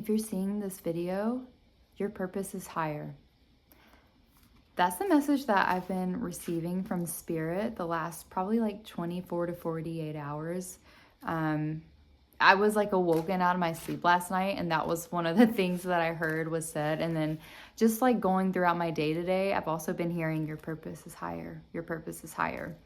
you're seeing this video, your purpose is higher. That's the message that I've been receiving from Spirit the last probably like 24 to 48 hours. I was like awoken out of my sleep last night, and that was one of the things that I heard was said. And then just like going throughout my day to day, I've also been hearing your purpose is higher. Your purpose is higher.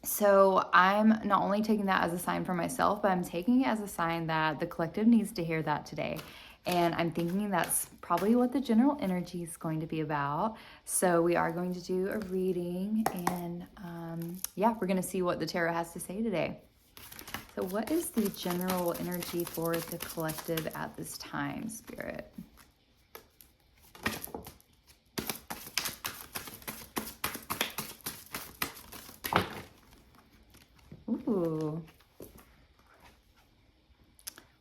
So I'm not only taking that as a sign for myself, but I'm taking it as a sign that the collective needs to hear that today. And I'm thinking that's probably what the general energy is going to be about. So we are going to do a reading, and yeah, we're going to see what the tarot has to say today. So what is the general energy for the collective at this time, Spirit? Ooh.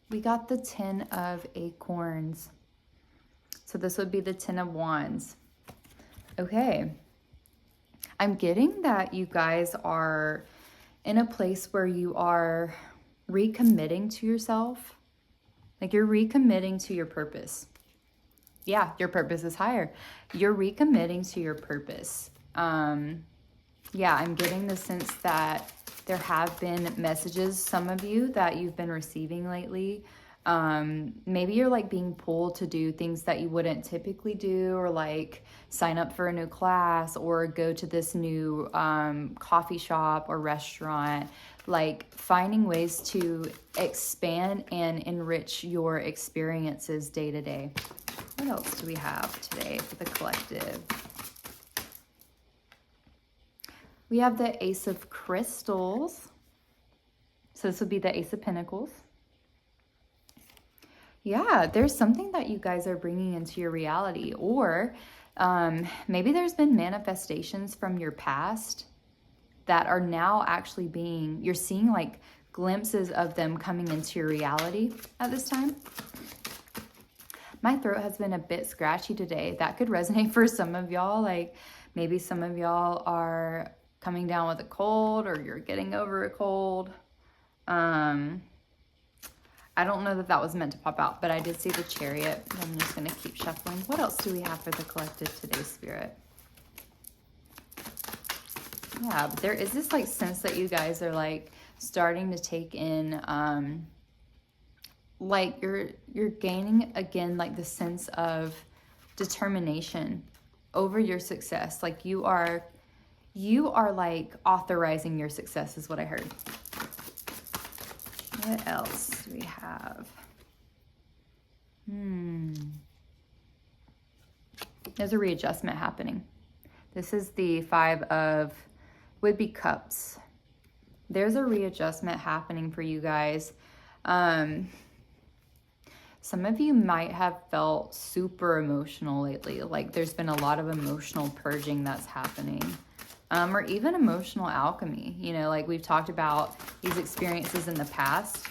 We got the 10 of Acorns. So this would be the 10 of Wands. Okay. I'm getting that you guys are in a place where you are recommitting to yourself. Like you're recommitting to your purpose. Yeah, your purpose is higher. You're recommitting to your purpose. Yeah, I'm getting the sense that there have been messages, some of you, that you've been receiving lately. Maybe you're like being pulled to do things that you wouldn't typically do, or like sign up for a new class or go to this new coffee shop or restaurant, like finding ways to expand and enrich your experiences day to day. What else do we have today for the collective? We have the Ace of Crystals. So this would be the Ace of Pentacles. Yeah, there's something that you guys are bringing into your reality, or maybe there's been manifestations from your past that are now actually being, you're seeing like glimpses of them coming into your reality at this time. My throat has been a bit scratchy today. That could resonate for some of y'all. Like maybe some of y'all are coming down with a cold, or you're getting over a cold. I don't know that that was meant to pop out, but I did see the Chariot. I'm just going to keep shuffling. What else do we have for the collective today, Spirit? Yeah, but there is this like sense that you guys are like starting to take in, like you're gaining again like the sense of determination over your success. Like you are like authorizing your success is what I heard. What else do we have? There's a readjustment happening. This is the 5 of would-be cups. There's a readjustment happening for you guys. Some of you might have felt super emotional lately. Like there's been a lot of emotional purging that's happening. Or even emotional alchemy. You know, like we've talked about these experiences in the past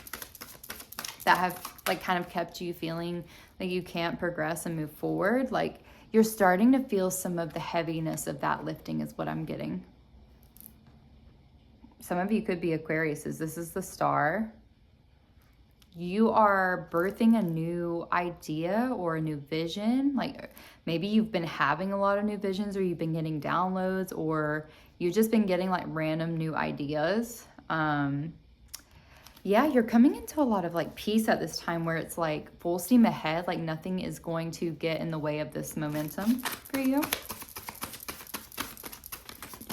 that have like kind of kept you feeling like you can't progress and move forward. Like you're starting to feel some of the heaviness of that lifting is what I'm getting. Some of you could be Aquariuses. This is the Star. You are birthing a new idea or a new vision. Like maybe you've been having a lot of new visions, or you've been getting downloads, or you've just been getting like random new ideas. Yeah, you're coming into a lot of like peace at this time, where it's like full steam ahead. Like nothing is going to get in the way of this momentum for you.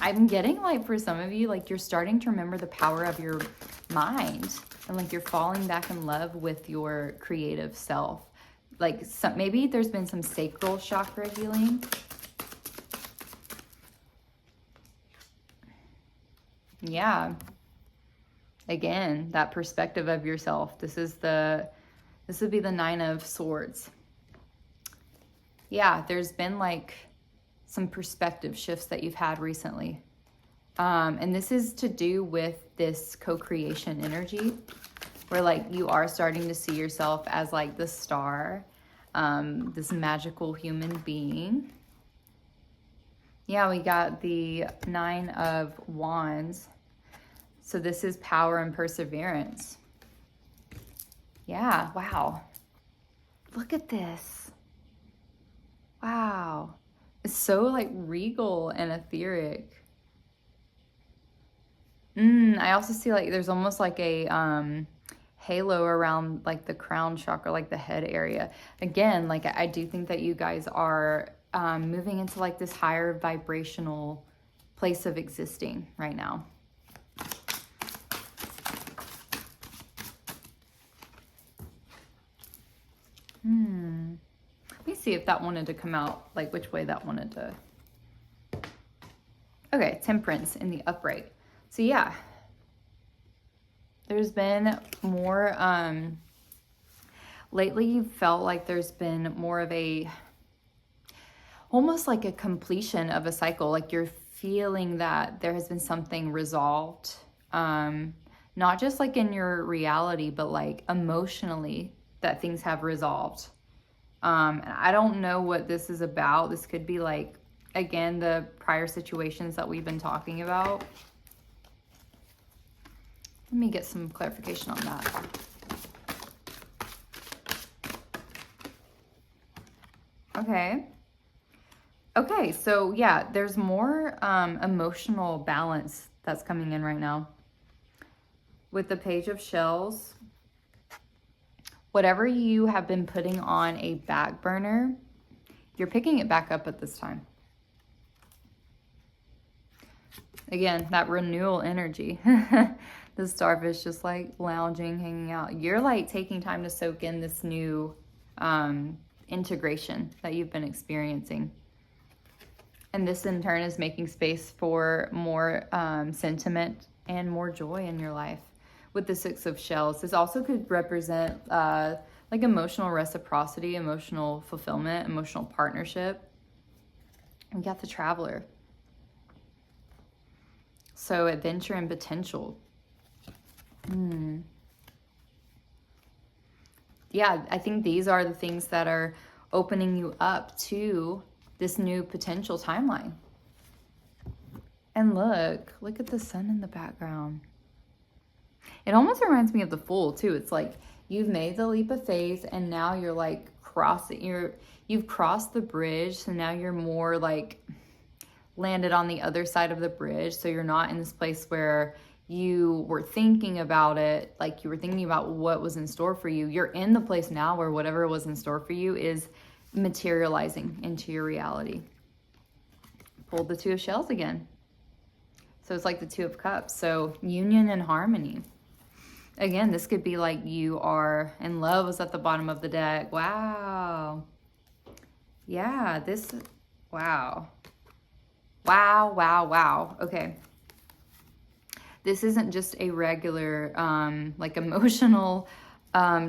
I'm getting like for some of you, like you're starting to remember the power of your mind. And like you're falling back in love with your creative self. Like maybe there's been some sacral chakra healing. Yeah. Again, that perspective of yourself. This would be the 9 of Swords. Yeah, there's been like some perspective shifts that you've had recently. And this is to do with this co-creation energy, where like you are starting to see yourself as like the star, this magical human being. Yeah, we got the 9 of Wands. So this is power and perseverance. Yeah, wow. Look at this. Wow. It's so like regal and etheric. I also see like there's almost like a halo around like the crown chakra, like the head area. Again, like I do think that you guys are moving into like this higher vibrational place of existing right now. Let me see if that wanted to come out, like which way that wanted to. Okay, Temperance in the upright. So yeah, there's been more, lately you felt like there's been more of a, almost like a completion of a cycle. Like you're feeling that there has been something resolved, not just like in your reality, but like emotionally that things have resolved. And I don't know what this is about. This could be like, again, the prior situations that we've been talking about. Let me get some clarification on that. Okay. Okay, so yeah, there's more emotional balance that's coming in right now. With the Page of Shells, whatever you have been putting on a back burner, you're picking it back up at this time. Again, that renewal energy. The starfish just like lounging, hanging out. You're like taking time to soak in this new integration that you've been experiencing. And this in turn is making space for more sentiment and more joy in your life. With the Six of Shells, this also could represent like emotional reciprocity, emotional fulfillment, emotional partnership. We got the Traveler. So adventure and potential. Yeah, I think these are the things that are opening you up to this new potential timeline. And look at the sun in the background. It almost reminds me of the Fool too. It's like you've made the leap of faith and now you're like you've crossed the bridge. So now you're more like landed on the other side of the bridge. So you're not in this place where you were thinking about it, like you were thinking about what was in store for you. You're in the place now where whatever was in store for you is materializing into your reality. Pulled the Two of Shells again. So it's like the Two of Cups. So union and harmony. Again, this could be like you are in love was at the bottom of the deck. Wow. Yeah, wow. Wow. Okay. This isn't just a regular, like emotional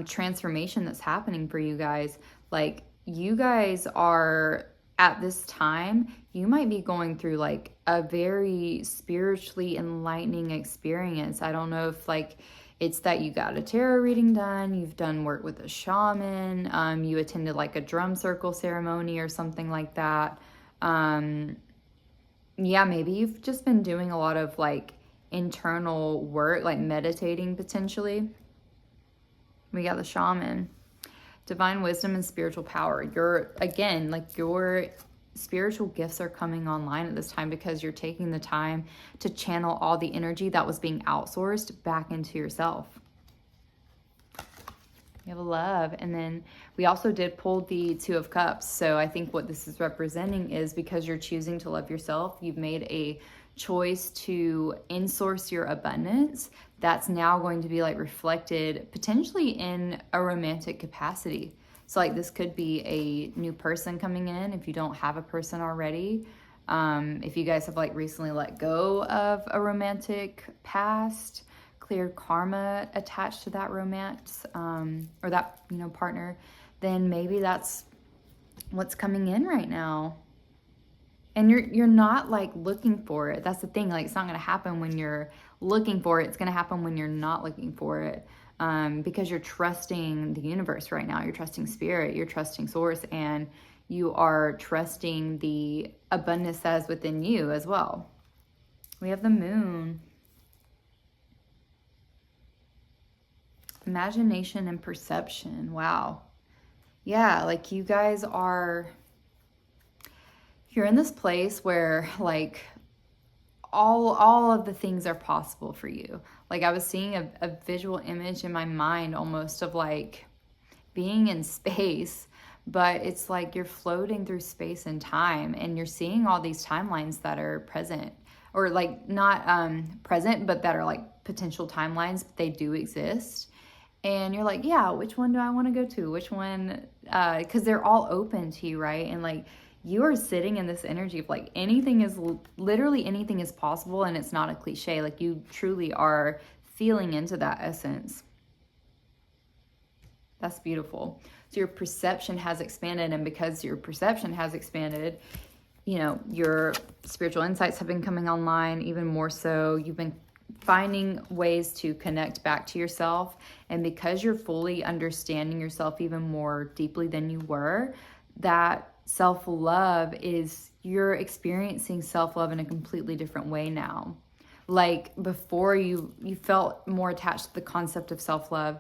transformation that's happening for you guys. Like you guys are at this time, you might be going through like a very spiritually enlightening experience. I don't know if like it's that you got a tarot reading done, you've done work with a shaman, you attended like a drum circle ceremony or something like that. Yeah, maybe you've just been doing a lot of like internal work, like meditating potentially. We got the shaman. Divine wisdom and spiritual power. Again, like your spiritual gifts are coming online at this time because you're taking the time to channel all the energy that was being outsourced back into yourself. You have a love. And then we also did pull the Two of Cups. So I think what this is representing is because you're choosing to love yourself, you've made a choice to insource your abundance. That's now going to be like reflected potentially in a romantic capacity. So like this could be a new person coming in if you don't have a person already. If you guys have like recently let go of a romantic past, cleared karma attached to that romance, or that, partner, then maybe that's what's coming in right now. And you're not like looking for it. That's the thing. Like it's not going to happen when you're looking for it. It's going to happen when you're not looking for it. Because you're trusting the universe right now. You're trusting spirit. You're trusting source. And you are trusting the abundance that is within you as well. We have the moon. Imagination and perception. Wow. yeah, like you guys are, you're in this place where like all of the things are possible for you. Like I was seeing a visual image in my mind almost of like being in space, but it's like you're floating through space and time and you're seeing all these timelines that are present, or like not present, but that are like potential timelines. They do exist. And you're like, yeah, which one do I want to go to? Which one? Because they're all open to you, right? And like you are sitting in this energy of like anything is, literally anything is possible, and it's not a cliche. Like you truly are feeling into that essence. That's beautiful. So your perception has expanded, and because your perception has expanded, you know, your spiritual insights have been coming online even more so. You've been finding ways to connect back to yourself, and because you're fully understanding yourself even more deeply than you were, that self-love is, you're experiencing self-love in a completely different way now. Like before, you felt more attached to the concept of self-love,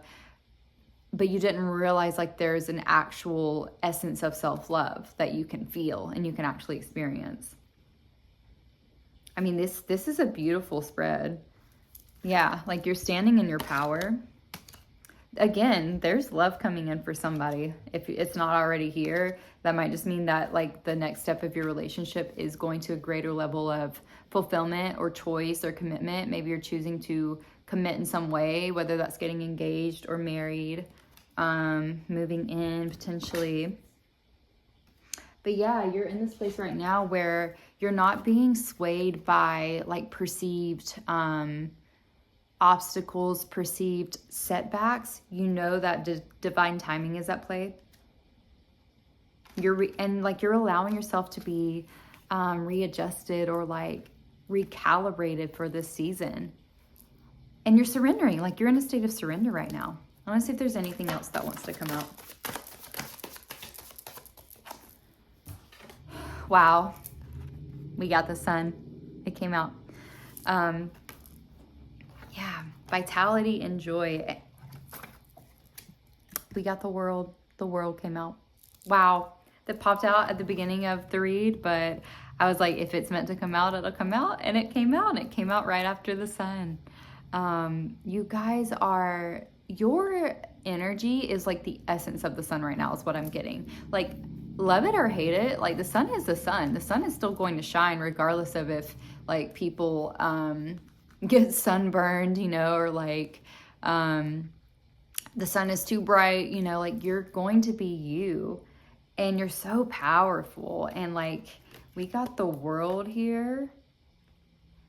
but you didn't realize like there's an actual essence of self-love that you can feel and you can actually experience. I mean, this is a beautiful spread. Yeah, like you're standing in your power. Again, there's love coming in for somebody. If it's not already here, that might just mean that like the next step of your relationship is going to a greater level of fulfillment or choice or commitment. Maybe you're choosing to commit in some way, whether that's getting engaged or married, moving in potentially. But yeah, you're in this place right now where you're not being swayed by like perceived obstacles, perceived setbacks. You know that divine timing is at play. And like you're allowing yourself to be readjusted or like recalibrated for this season. And you're surrendering, like you're in a state of surrender right now. I want to see if there's anything else that wants to come out. Wow. We got the sun. It came out. Yeah, vitality and joy. We got the world. The world came out. Wow. That popped out at the beginning of the read, but I was like, if it's meant to come out, it'll come out. And it came out, and it came out right after the sun. You guys are, your energy is like the essence of the sun right now is what I'm getting. Like, love it or hate it, like the sun is the sun. The sun is still going to shine regardless of if like people get sunburned, you know, or like the sun is too bright, you know, like you're going to be you, and you're so powerful. And like we got the world here.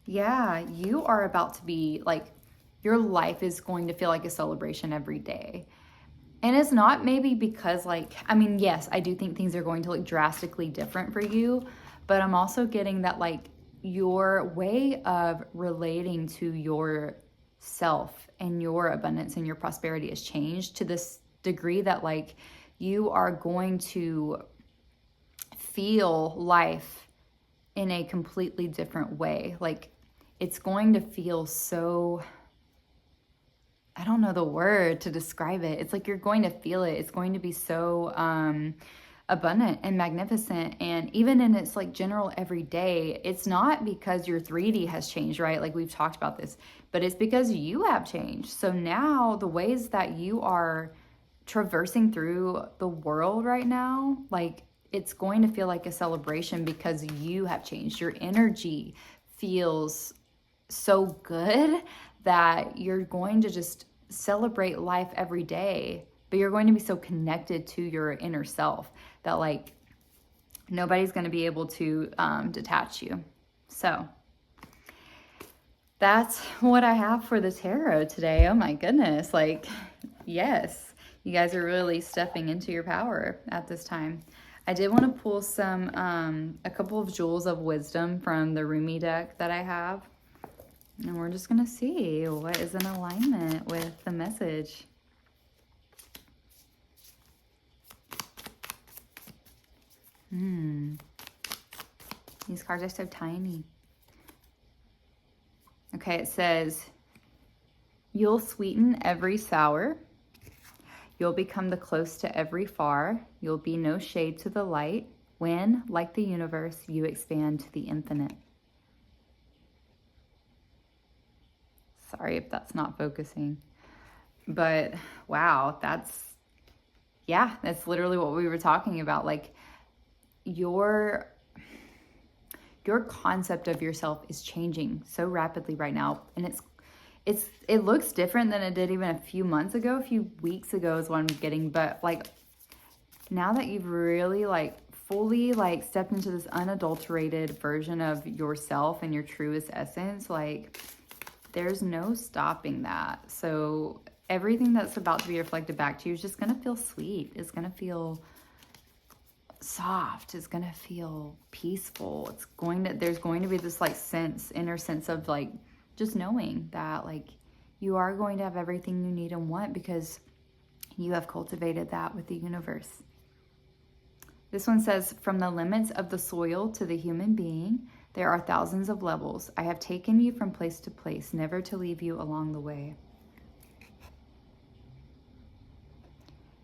Yeah, you are about to be like, your life is going to feel like a celebration every day. And it's not maybe because like, I mean, yes, I do think things are going to look drastically different for you, but I'm also getting that like your way of relating to yourself and your abundance and your prosperity has changed to this degree that like you are going to feel life in a completely different way. Like it's going to feel so, I don't know the word to describe it. It's like you're going to feel it. It's going to be so abundant and magnificent. And even in its like general everyday, it's not because your 3D has changed, right? Like we've talked about this, but it's because you have changed. So now the ways that you are traversing through the world right now, like it's going to feel like a celebration because you have changed. Your energy feels so good that you're going to just celebrate life every day, but you're going to be so connected to your inner self that like nobody's going to be able to detach you. So that's what I have for the tarot today. Oh my goodness. Like, yes, you guys are really stepping into your power at this time. I did want to pull some, a couple of jewels of wisdom from the Rumi deck that I have. And we're just going to see what is in alignment with the message. These cards are so tiny. Okay, it says, you'll sweeten every sour. You'll become the close to every far. You'll be no shade to the light when, like the universe, you expand to the infinite. Sorry if that's not focusing. But wow, that's literally what we were talking about. Like your concept of yourself is changing so rapidly right now. And it looks different than it did even a few months ago, a few weeks ago is what I'm getting. But like now that you've really like fully like stepped into this unadulterated version of yourself and your truest essence, like there's no stopping that. So everything that's about to be reflected back to you is just going to feel sweet. It's going to feel soft. It's going to feel peaceful. There's going to be this like inner sense of like just knowing that like you are going to have everything you need and want because you have cultivated that with the universe. This one says, from the limits of the soil to the human being, there are thousands of levels. I have taken you from place to place, never to leave you along the way.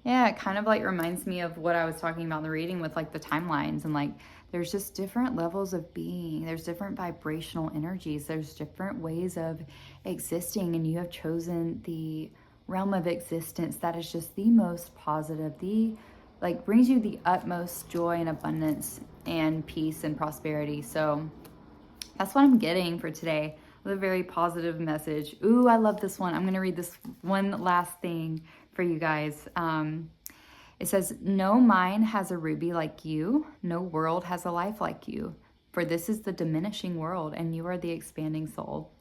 Yeah, it kind of like reminds me of what I was talking about in the reading with like the timelines, and like there's just different levels of being. There's different vibrational energies. There's different ways of existing, and you have chosen the realm of existence that is just the most positive, like brings you the utmost joy and abundance and peace and prosperity. So that's what I'm getting for today. A very positive message. Ooh, I love this one. I'm going to read this one last thing for you guys. It says, no mind has a ruby like you. No world has a life like you. For this is the diminishing world and you are the expanding soul.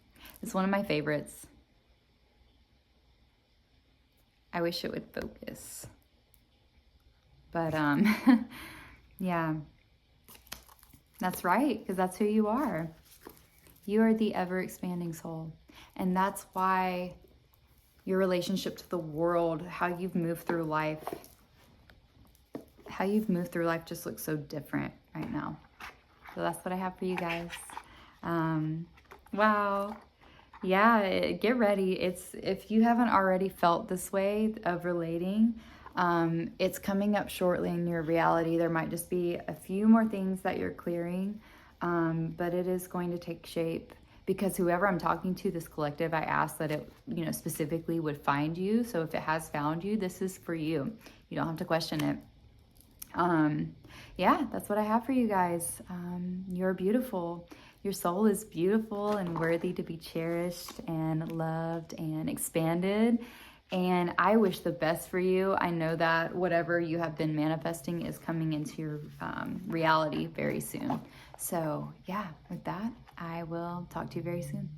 It's one of my favorites. I wish it would focus. But yeah, that's right, because that's who you are. You are the ever-expanding soul. And that's why your relationship to the world, how you've moved through life just looks so different right now. So that's what I have for you guys. Wow. Yeah, get ready. If you haven't already felt this way of relating, it's coming up shortly in your reality. There might just be a few more things that you're clearing, but it is going to take shape because whoever I'm talking to, this collective, I asked that it, specifically would find you. So if it has found you, this is for you. You don't have to question it. Yeah, that's what I have for you guys. You're beautiful. Your soul is beautiful and worthy to be cherished and loved and expanded. And I wish the best for you. I know that whatever you have been manifesting is coming into your reality very soon. So yeah, with that, I will talk to you very soon.